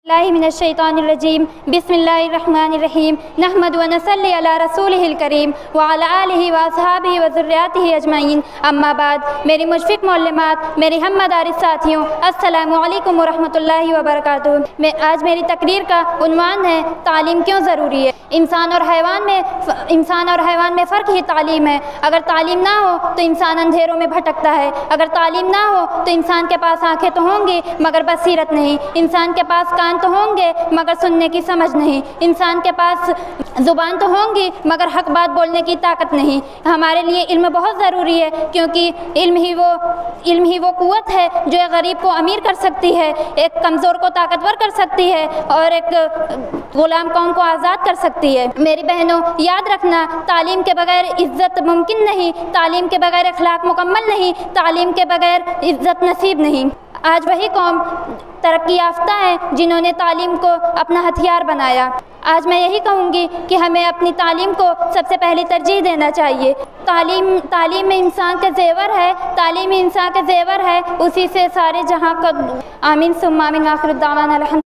मिनश्शैतानिर्रजीम बिस्मिल्लाहिर्रहमानिर्रहीम नहमदु व नसल्ली अला रसूलिहिल करीम व अला आलिहि व अस्हाबिहि व ज़ुर्रिय्यतिहि अजमईन अम्मा बाद। मेरी मुशफ़िक़ मोल्लमात, मेरी हम मदारिस साथियों, अस्सलामु अलैकुम व रहमतुल्लाहि व बरकातुहू। आज मेरी तकरीर का उन्वान है तालीम क्यों ज़रूरी है। इंसान और हैवान में फ़र्क ही तालीम है। अगर तालीम ना हो तो इंसान अंधेरों में भटकता है। अगर तालीम ना हो तो इंसान के पास आँखें तो होंगी मगर बसीरत नहीं, इंसान के पास कान तो होंगे मगर सुनने की समझ नहीं, इंसान के पास ज़ुबान तो होंगी मगर हक बात बोलने की ताकत नहीं। हमारे लिए इल्म बहुत ज़रूरी है, क्योंकि इल्म ही वो क़ुव्वत है जो एक गरीब को अमीर कर सकती है, एक कमज़ोर को ताकतवर कर सकती है और एक ग़ुलाम कौम को आज़ाद कर सकती है। मेरी बहनों, याद रखना, तालीम के बगैर इज़्ज़त मुमकिन नहीं, तालीम के बगैर अखलाक मुकम्मल नहीं, तालीम के बगैर इज़्ज़त नसीब नहीं। आज वही कौम तरक्की याफ्ता है जिन्होंने तालीम को अपना हथियार बनाया। आज मैं यही कहूँगी कि हमें अपनी तालीम को सबसे पहले तरजीह देना चाहिए। तालीम में इंसान के ज़ेवर है, तालीम में इंसान के ज़ेवर है, उसी से सारे जहाँ का आमीन सुम्मा आमीन आखिर दावाना।